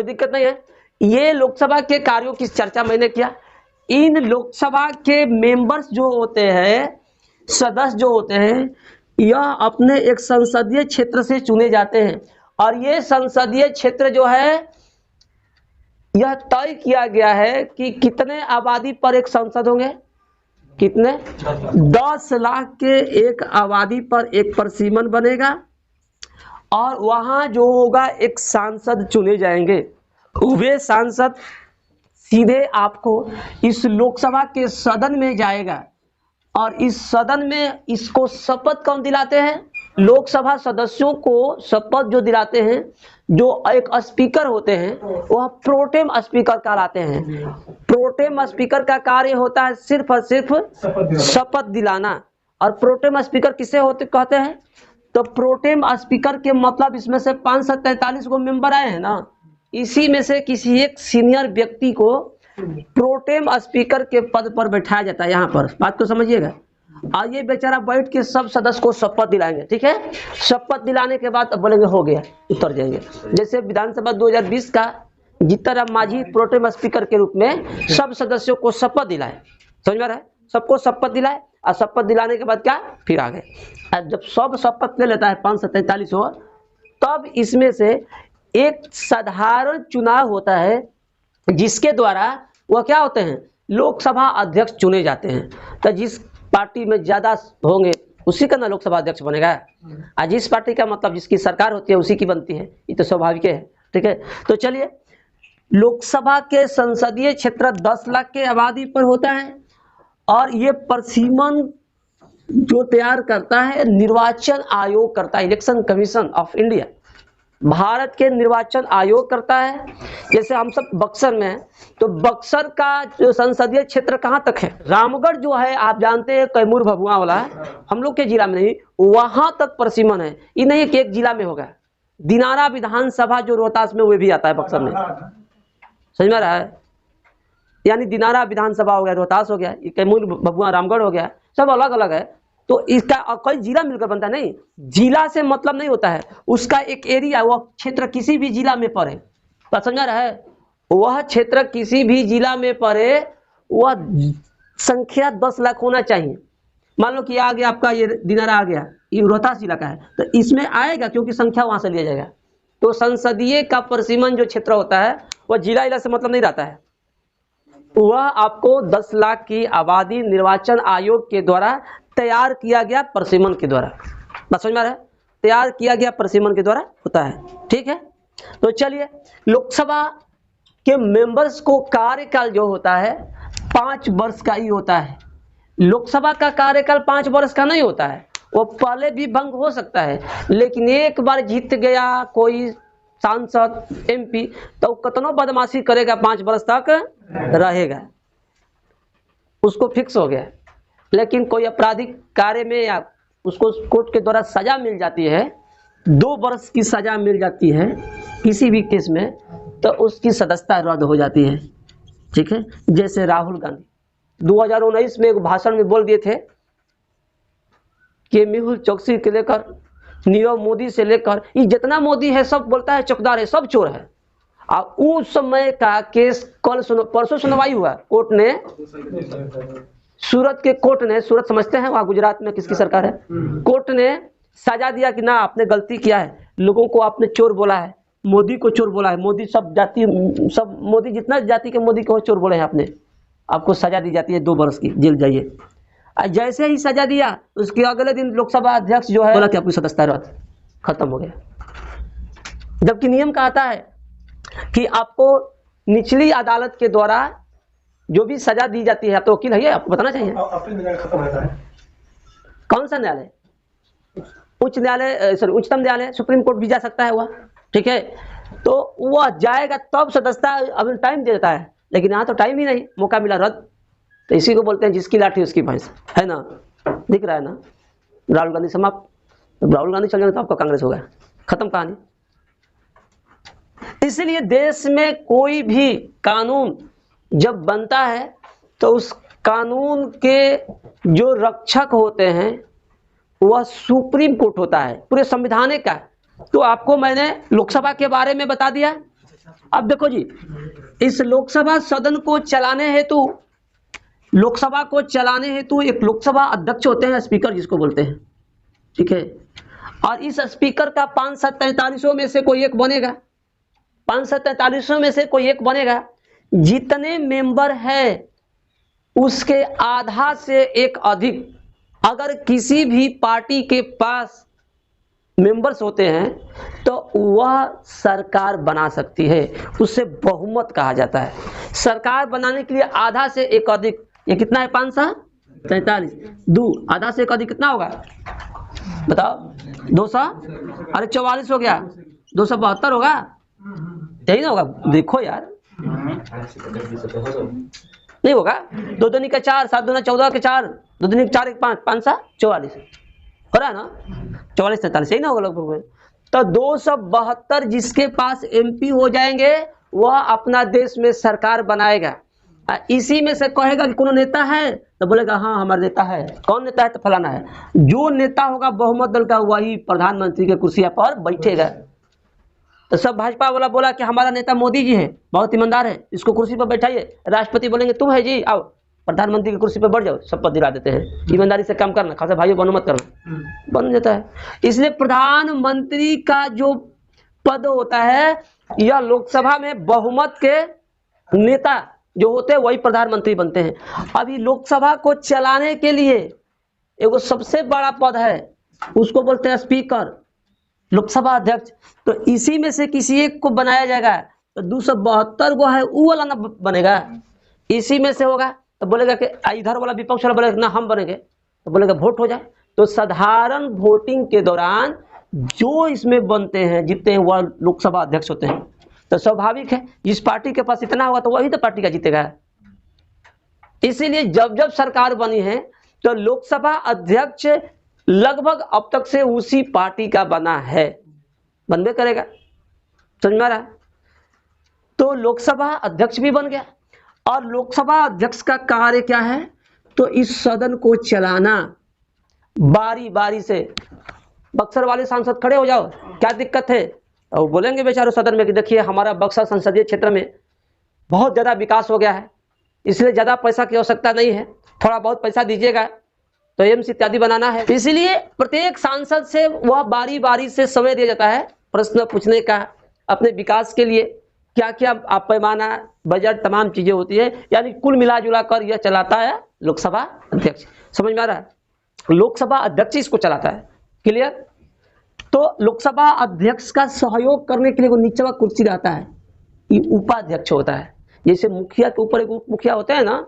कोई दिक्कत नहीं है। ये लोकसभा के कार्यों की चर्चा मैंने किया। इन लोकसभा के मेंबर्स जो होते हैं, सदस्य जो होते हैं, यह अपने एक संसदीय क्षेत्र से चुने जाते हैं और ये संसदीय क्षेत्र जो है यह तय किया गया है कि कितने आबादी पर एक संसद होंगे, कितने 10 लाख के एक आबादी पर एक परिसीमन बनेगा और वहां जो होगा एक सांसद चुने जाएंगे। वे सांसद सीधे आपको इस लोकसभा के सदन में जाएगा और इस सदन में इसको शपथ कौन दिलाते हैं? लोकसभा सदस्यों को शपथ जो दिलाते हैं, जो एक स्पीकर होते हैं, वह प्रोटेम स्पीकर कहलाते हैं। प्रोटेम स्पीकर का कार्य होता है सिर्फ और सिर्फ शपथ दिलाना। और प्रोटेम स्पीकर किसे होते कहते हैं? तो प्रोटेम स्पीकर के मतलब इसमें से 543 को मेंबर आए हैं ना, इसी में से किसी एक सीनियर व्यक्ति को प्रोटेम स्पीकर के पद पर बैठाया जाता है। यहाँ पर बात को समझिएगा। और ये बेचारा बैठ के सब सदस्य को शपथ दिलाएंगे, ठीक है। शपथ दिलाने के बाद अब बोलेंगे हो गया, उतर जाएंगे। जैसे विधानसभा 2020 का जीतनराम मांझी प्रोटेम स्पीकर के रूप में सब सदस्यों को शपथ दिलाए, समझ में रहा है? सबको शपथ दिलाए और शपथ दिलाने के बाद क्या, फिर आ गए। जब सब शपथ ले लेता है 543 हो, तब इसमें से एक साधारण चुनाव होता है जिसके द्वारा वह क्या होते हैं, लोकसभा अध्यक्ष चुने जाते हैं। तो जिस पार्टी में ज्यादा होंगे उसी का ना लोकसभा अध्यक्ष बनेगा। और जिस पार्टी का मतलब जिसकी सरकार होती है उसी की बनती है, ये तो स्वाभाविक है, ठीक है। तो चलिए, लोकसभा के संसदीय क्षेत्र 10 लाख के आबादी पर होता है और ये परिसीमन जो तैयार करता है निर्वाचन आयोग करता है, election commission of India, Bharat के निर्वाचन आयोग करता है। जैसे हम सब बक्सर में हैं, तो बक्सर का जो संसदीय क्षेत्र कहाँ तक है, रामगढ़ जो है आप जानते हैं, कैमूर भभुआ वाला है, हम लोग के जिला में नहीं, वहां तक परिसीमन है। ये नहीं कि एक जिला में होगा। दिनारा विधानसभा जो रोहतास में, वो भी आता है बक्सर में, समझ में रहा है? यानी दिनारा विधानसभा हो गया, रोहतास हो गया, ये कैमूर भभुआ रामगढ़ हो गया, सब अलग अलग है। तो इसका कई जिला मिलकर बनता है। नहीं, जिला से मतलब नहीं होता है, उसका एक एरिया, वह क्षेत्र किसी भी जिला में पड़े, बात समझा रहा है? वह क्षेत्र किसी भी जिला में पड़े, वह संख्या 10 लाख होना चाहिए। मान लो कि आ गया आपका ये दिनारा आ गया, ये रोहतास जिला का है, तो इसमें आएगा क्योंकि संख्या वहां से लिया जाएगा। तो संसदीय का परिसीमन जो क्षेत्र होता है वह जिला से मतलब नहीं रहता है, वह आपको 10 लाख की आबादी निर्वाचन आयोग के द्वारा तैयार किया गया परिसीमन के द्वारा, बस समझ में आ रहा है? तैयार किया गया परिसीमन के द्वारा होता है, ठीक है। तो चलिए, लोकसभा के मेंबर्स को कार्यकाल जो होता है 5 वर्ष का ही होता है। लोकसभा का कार्यकाल 5 वर्ष का नहीं होता है, वो पहले भी भंग हो सकता है, लेकिन एक बार जीत गया कोई सांसद एमपी तो कितनों बदमाशी करेगा 5 वर्ष तक रहेगा, उसको फिक्स हो गया। लेकिन कोई आपराधिक कार्य में या उसको कोर्ट के द्वारा सजा मिल जाती है, 2 वर्ष की सजा मिल जाती है किसी भी केस में, तो उसकी सदस्यता रद्द हो जाती है, ठीक है। जैसे राहुल गांधी 2019 में एक भाषण में बोल दिए थे कि मेहुल चौकसी के लेकर नीरव मोदी से लेकर ये जितना मोदी है सब बोलता है चौकीदार है, सब चोर है। और उस समय का केस परसों सुनवाई हुआ, कोर्ट ने, सूरत के कोर्ट ने, सूरत समझते हैं वहाँ गुजरात में किसकी सरकार है, कोर्ट ने सजा दिया कि ना आपने गलती किया है, लोगों को आपने चोर बोला है, मोदी को चोर बोला है, मोदी सब जाति, सब मोदी जितना जाति के मोदी को चोर बोले हैं आपने, आपको सजा दी जाती है 2 वर्ष की, जेल जाइए। जैसे ही सजा दिया उसके अगले दिन लोकसभा अध्यक्ष जो है बोला कि आपकी सदस्यता रद्द, खत्म हो गया। जबकि नियम कहता है कि आपको निचली अदालत के द्वारा जो भी सजा दी जाती है, आप तो वकील है, आपको बताना चाहिए। कौन सा न्यायालय? उच्च न्यायालय, सॉरी उच्चतम न्यायालय, सुप्रीम कोर्ट भी जा सकता है वह, ठीक है। तो वह जाएगा तब सदस्यता अभी टाइम देता है, लेकिन यहाँ तो टाइम ही नहीं, मौका मिला रद्द। तो इसी को बोलते हैं जिसकी लाठी उसकी भैंस, है ना, दिख रहा है ना। राहुल गांधी समाप्त, तो राहुल गांधी चल जाएंगे तो आपका कांग्रेस हो गया, खत्म कहानी। इसलिए देश में कोई भी कानून जब बनता है तो उस कानून के जो रक्षक होते हैं वह सुप्रीम कोर्ट होता है, पूरे संविधान का। तो आपको मैंने लोकसभा के बारे में बता दिया, अब देखो जी, इस लोकसभा सदन को चलाने हेतु, लोकसभा को चलाने हेतु एक लोकसभा अध्यक्ष होते हैं, स्पीकर जिसको बोलते हैं, ठीक है। और इस स्पीकर का 543 में से कोई एक बनेगा, 543 में से कोई एक बनेगा। जितने मेंबर है उसके आधा से एक अधिक अगर किसी भी पार्टी के पास मेंबर्स होते हैं तो वह सरकार बना सकती है, उसे बहुमत कहा जाता है। सरकार बनाने के लिए आधा से एक अधिक, ये कितना है 543, दो आधा से एक अधिक कितना होगा बताओ, 200, अरे 44 हो गया, 272 होगा, यही ना होगा, देखो यार नहीं होगा, 2 दूनी का 4, 7 दूना 14 के 4, 2 दूनी 4 1 5, 5 7 44 हो रहा है ना, 44 43 यही ना होगा लगभग। तो 272 जिसके पास एमपी हो जाएंगे वह अपना देश में सरकार बनाएगा। इसी में से कहेगा कि कौन नेता है तो बोलेगा हाँ हमारा नेता है, कौन नेता है तो फलाना है। जो नेता होगा बहुमत दल का वही प्रधानमंत्री के कुर्सी पर बैठेगा। तो सब भाजपा वाला बोला कि हमारा नेता मोदी जी है, बहुत ईमानदार है, इसको कुर्सी पर बैठाइए। राष्ट्रपति बोलेंगे तुम है जी, आओ प्रधानमंत्री की कुर्सी पर बैठ जाओ, शपथ दिला देते हैं, ईमानदारी से काम करना, खासा भाइयों बनो मत करना, बन जाता है। इसलिए प्रधानमंत्री का जो पद होता है यह लोकसभा में बहुमत के नेता जो होते हैं वही प्रधानमंत्री बनते हैं। अभी लोकसभा को चलाने के लिए एक सबसे बड़ा पद है, उसको बोलते हैं स्पीकर, लोकसभा अध्यक्ष। तो इसी में से किसी एक को बनाया जाएगा, तो 272 वो है वो वाला ना बनेगा, इसी में से होगा। तो बोलेगा कि इधर वाला विपक्ष वाला बोलेगा ना हम बनेंगे, तो बोलेगा वोट हो जाए। तो साधारण वोटिंग के दौरान जो इसमें बनते हैं जीतते हैं वह लोकसभा अध्यक्ष होते हैं। तो स्वाभाविक है जिस पार्टी के पास इतना होगा तो वही तो पार्टी का जीतेगा। इसीलिए जब जब सरकार बनी है तो लोकसभा अध्यक्ष लगभग अब तक से उसी पार्टी का बना है, बनबे करेगा, समझ में आ रहा है। तो लोकसभा अध्यक्ष भी बन गया। और लोकसभा अध्यक्ष का कार्य क्या है, तो इस सदन को चलाना बारी बारी से। बक्सर वाले सांसद खड़े हो जाओ, क्या दिक्कत है, और बोलेंगे बेचारे सदन में कि देखिए हमारा बक्सर संसदीय क्षेत्र में बहुत ज़्यादा विकास हो गया है, इसलिए ज़्यादा पैसा की आवश्यकता नहीं है, थोड़ा बहुत पैसा दीजिएगा तो एम्स इत्यादि बनाना है। इसलिए प्रत्येक सांसद से वह बारी बारी से समय दिया जाता है प्रश्न पूछने का, अपने विकास के लिए क्या क्या आप पैमाना बजट तमाम चीजें होती है, यानी कुल मिला जुला कर यह चलाता है लोकसभा अध्यक्ष। समझ में आ रहा है, लोकसभा अध्यक्ष इसको चलाता है, क्लियर। तो लोकसभा अध्यक्ष का सहयोग करने के लिए वो नीचे वाला कुर्सी रहता है, ये उपाध्यक्ष होता है। जैसे मुखिया के ऊपर एक उप मुखिया होते हैं ना,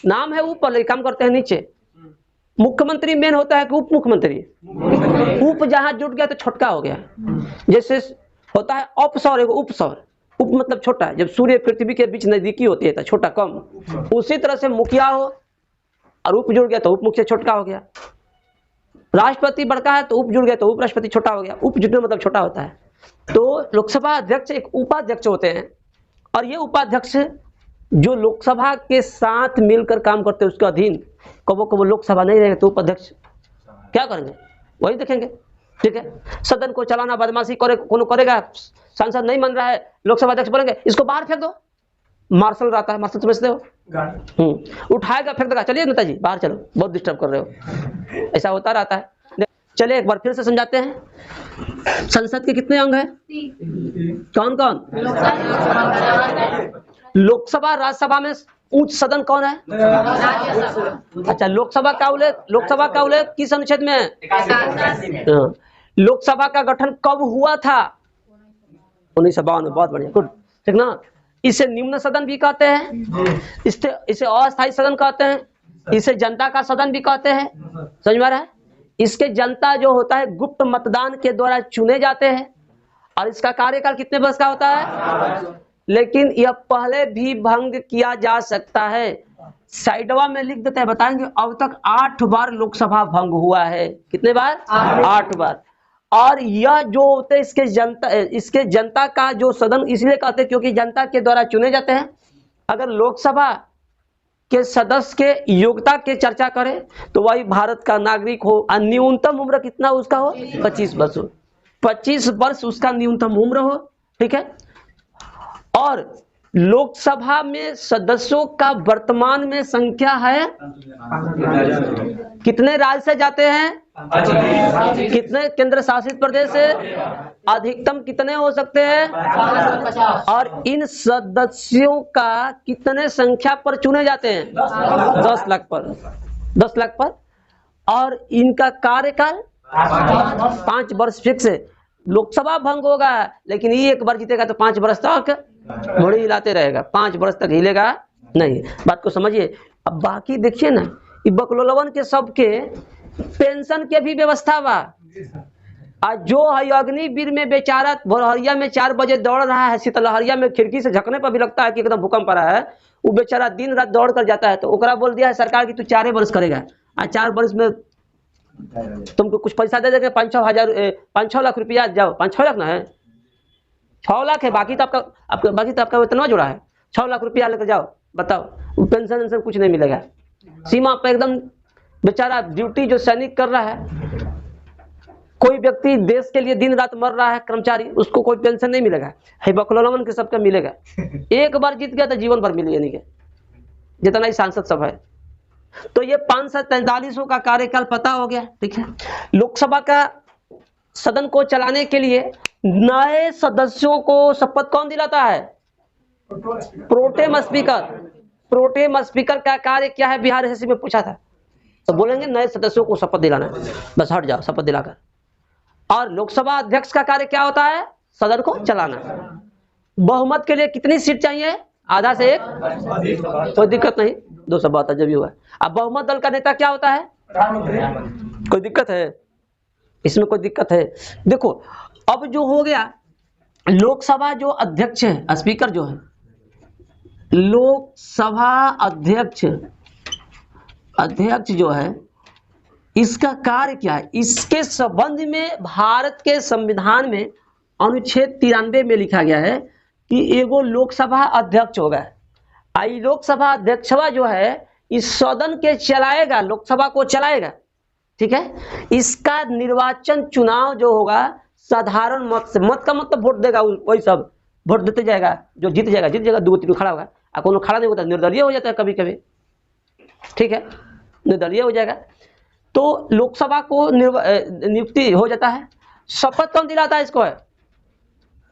नाम है ऊपर, काम करते हैं नीचे। मुख्यमंत्री मेन होता है कि उप मुख्यमंत्री, उप जहां जुट गया तो छोटका हो गया। जैसे होता है अपसौर, उपसौर, उप मतलब छोटा है, जब सूर्य पृथ्वी के बीच नजदीकी होती है तो छोटा कम। उसी तरह से मुखिया हो और उप जुड़ गया तो उप मुखिया छोटा हो गया। राष्ट्रपति बड़का है तो उप जुड़ गया तो उप राष्ट्रपति छोटा हो गया, उप जुड़ने मतलब छोटा होता है। तो लोकसभा अध्यक्ष एक उपाध्यक्ष होते हैं, और ये उपाध्यक्ष जो लोकसभा के साथ मिलकर काम करते हैं उसके अधीन। कबो कबो लोकसभा नहीं रहेगा तो उपाध्यक्ष क्या करेंगे वही देखेंगे, ठीक है। सदन को चलाना, बदमाशी करेगा, सांसद नहीं मन रहा है, लोकसभा अध्यक्ष बोलेंगे इसको बाहर फेंक दो, मार्शल रहता है, मार्शल समझते हो, उठाएगा फेंक देगा, चलिए नेताजी बाहर चलो, बहुत डिस्टर्ब कर रहे हो, ऐसा होता रहता है। चलिए एक बार फिर से समझाते हैं। संसद के कितने अंग हैं, कौन कौन, लोकसभा। राज्यसभा में उच्च सदन कौन है, अच्छा लोकसभा का उल्लेख किस अनुच्छेद में है, लोकसभा का गठन कब हुआ था, 1952 में, बहुत बढ़िया, गुड, ठीक ना। इसे निम्न सदन भी कहते हैं, इसे अस्थायी सदन कहते हैं, इसे जनता का सदन भी कहते हैं, समझ में आ रहा है। इसके जनता जो होता है गुप्त मतदान के द्वारा चुने जाते हैं, और इसका कार्यकाल कितने वर्ष का होता है, लेकिन यह पहले भी भंग किया जा सकता है। साइडवा में लिख देते हैं, बताएंगे अब तक 8 बार लोकसभा भंग हुआ है, कितने बार, 8 बार। और यह जो होते हैं इसके जनता का जो सदन इसलिए कहते हैं क्योंकि जनता के द्वारा चुने जाते हैं। अगर लोकसभा के सदस्य के योग्यता के चर्चा करें तो वही भारत का नागरिक हो, न्यूनतम उम्र कितना उसका हो, 25 वर्ष हो, 25 वर्ष उसका न्यूनतम उम्र हो, ठीक है। और लोकसभा में सदस्यों का वर्तमान में संख्या है, कितने राज्य से जाते हैं, कितने केंद्र शासित प्रदेश से, अधिकतम कितने हो सकते हैं, और इन सदस्यों का कितने संख्या पर चुने जाते हैं, 10 लाख पर, 10 लाख पर। और इनका कार्यकाल 5 वर्ष फिक्स है। लोकसभा भंग होगा लेकिन ये एक बार जीतेगा तो 5 वर्ष तक घोड़ी हिलाते रहेगा, 5 वर्ष तक हिलेगा नहीं। बात को समझिए। अब बाकी देखिए ना, बकलोलवन के सबके पेंशन के भी व्यवस्था बा। आज जो है अग्निवीर में बेचारा भोरहरिया में 4 बजे दौड़ रहा है, शीतलहरिया में खिड़की से झकने पर भी लगता है कि एकदम भूकंप आ रहा है, वो बेचारा दिन रात दौड़ कर जाता है। तो ओकरा बोल दिया है सरकार की तू 4 वर्ष करेगा, और 4 वर्ष में तुमको कुछ पैसा दे देंगे, 5-6 लाख रुपया। जाओ, 5-6 लाख ना है, 6 लाख है, बाकी तो आपका वेतनवा जुड़ा है। 6 लाख रुपया लेकर जाओ, बताओ पेंशन वेंशन कुछ नहीं मिलेगा। सीमा पर एकदम बेचारा ड्यूटी जो सैनिक कर रहा है, कोई व्यक्ति देश के लिए दिन रात मर रहा है कर्मचारी, उसको कोई पेंशन नहीं मिलेगा। है बकलोलवन के सबका मिलेगा। एक बार जीत गया तो जीवन भर मिलेगा, नहीं के जितना ही सांसद सब है। तो ये 543 का कार्यकाल पता हो गया, ठीक है। लोकसभा का सदन को चलाने के लिए नए सदस्यों को शपथ कौन दिलाता है, प्रोटेम स्पीकर। प्रोटेम स्पीकर का कार्य क्या है, बिहार एसएससी में पूछा था, तो बोलेंगे नए सदस्यों को शपथ दिलाना, बस हट जाओ शपथ दिलाकर। और लोकसभा अध्यक्ष का कार्य क्या होता है, सदन को चलाना। बहुमत के लिए कितनी सीट चाहिए, आधा से 1, कोई दिक्कत नहीं, 272 जब भी हुआ। अब बहुमत दल का नेता क्या होता है, कोई दिक्कत है इसमें, कोई दिक्कत है। देखो अब जो हो गया, लोकसभा जो अध्यक्ष है, स्पीकर जो है, लोकसभा अध्यक्ष जो है, इसका कार्य क्या है, इसके संबंध में भारत के संविधान में अनुच्छेद 93 में लिखा गया है कि एगो लोकसभा अध्यक्ष होगा। आई लोकसभा अध्यक्षवा जो है इस सदन के चलाएगा, लोकसभा को चलाएगा, ठीक है। इसका निर्वाचन चुनाव जो होगा साधारण मत से, मत का मतलब वोट देगा, वही सब वोट देते जाएगा, जो जीत जाएगा, 2-3 खड़ा होगा, और कोनो खड़ा नहीं होता निर्दलीय हो जाता है कभी कभी, ठीक है, निर्दलीय हो जाएगा। तो लोकसभा को नियुक्ति हो जाता है। शपथ कौन दिलाता है इसको, है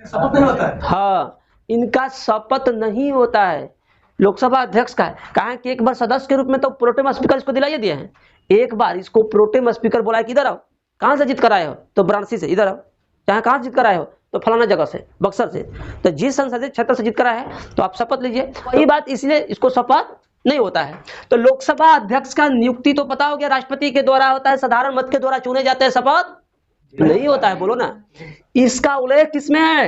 शपथ नहीं होता है, हाँ इनका शपथ नहीं होता है लोकसभा अध्यक्ष का। कहा कि एक बार सदस्य के रूप में तो प्रोटेम स्पीकर इसको दिलाइए दिए हैं, एक बार इसको प्रोटेम स्पीकर बोला है कि इधर आओ, कहाँ से जीत कर आए हो, तो वाराणसी से, इधर आओ, चाहे कहाँ से जीत कर आए हो, तो फलाना जगह से, बक्सर से, तो जिस संसदीय क्षेत्र से जीत कर आए हैं तो आप शपथ लीजिए। वही बात, इसलिए इसको शपथ नहीं होता है। तो लोकसभा अध्यक्ष का नियुक्ति तो पता हो गया, राष्ट्रपति के द्वारा होता है, साधारण मत के द्वारा चुने जाते हैं, शपथ नहीं होता है, बोलो ना। इसका उल्लेख किसमें है,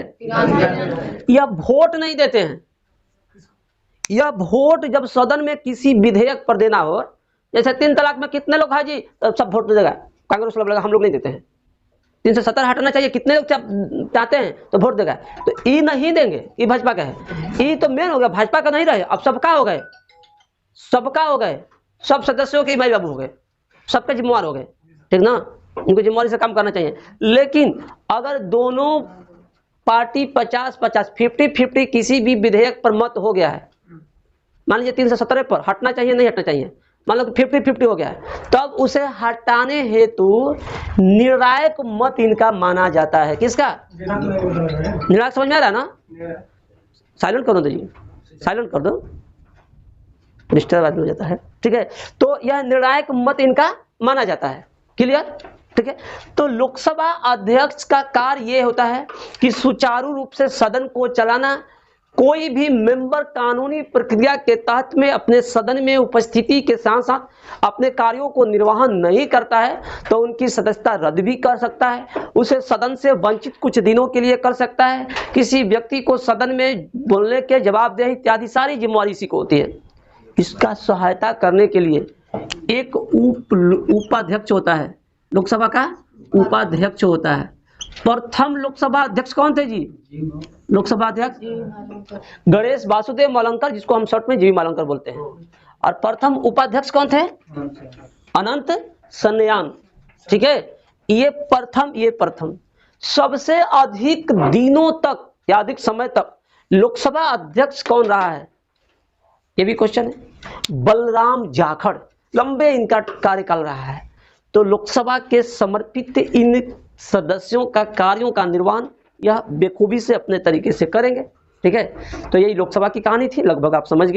यह वोट नहीं देते हैं। यह वोट जब सदन में किसी विधेयक पर देना हो, जैसे 3 तलाक में कितने लोग हाजी, तो सब वोट देगा, कांग्रेस वाला हम लोग नहीं देते हैं, 370 हटाना चाहिए, कितने लोग चाहते हैं तो वोट देगा। तो ये नहीं देंगे, ये भाजपा का है, ये तो मेन हो गया, भाजपा का नहीं रहे, अब सबका हो गए, सबका हो गए, सब सदस्यों के माई बाबू हो गए, सबके जिम्मेवार हो गए, ठीक ना, उनको जिम्मेवारी से काम करना चाहिए। लेकिन अगर दोनों पार्टी 50-50, 50-50 किसी भी विधेयक पर मत हो गया है, मान लीजिए 317 पर हटना चाहिए नहीं हटना चाहिए, मान लो 50-50 हो गया है, तब उसे हटाने हेतु निर्णायक मत इनका माना जाता है। किसका, निर्णायक, समझ में आ रहा है ना, साइलेंट कर दो जी, साइलेंट कर दो, डिस्टर्ब हो जाता है, ठीक है। तो यह निर्णायक मत इनका माना जाता है, क्लियर, ठीक है। तो लोकसभा अध्यक्ष का कार्य यह होता है कि सुचारू रूप से सदन को चलाना। कोई भी मेंबर कानूनी प्रक्रिया के तहत में अपने सदन में उपस्थिति के साथ साथ अपने कार्यों को निर्वहन नहीं करता है तो उनकी सदस्यता रद्द भी कर सकता है, उसे सदन से वंचित कुछ दिनों के लिए कर सकता है, किसी व्यक्ति को सदन में बोलने के जवाबदेही इत्यादि सारी जिम्मेवारी इसी को होती है। इसका सहायता करने के लिए एक उपाध्यक्ष होता है, लोकसभा का उपाध्यक्ष होता है। प्रथम लोकसभा अध्यक्ष कौन थे जी, लोकसभा अध्यक्ष गणेश वासुदेव मालंकर, जिसको हम शॉर्ट में जीवी मालंकर बोलते हैं। और प्रथम उपाध्यक्ष कौन थे, अनंत सन्यान, ठीक है। ये प्रथम सबसे अधिक दिनों तक या अधिक समय तक लोकसभा अध्यक्ष कौन रहा है, ये भी क्वेश्चन है। बलराम जाखड़, लंबे इनका कार्यकाल रहा है। तो लोकसभा के समर्पित इन सदस्यों का कार्यों का निर्वहन यह बेखूबी से अपने तरीके से करेंगे। ठीक है, तो यही लोकसभा की कहानी थी, लगभग आप समझ गए।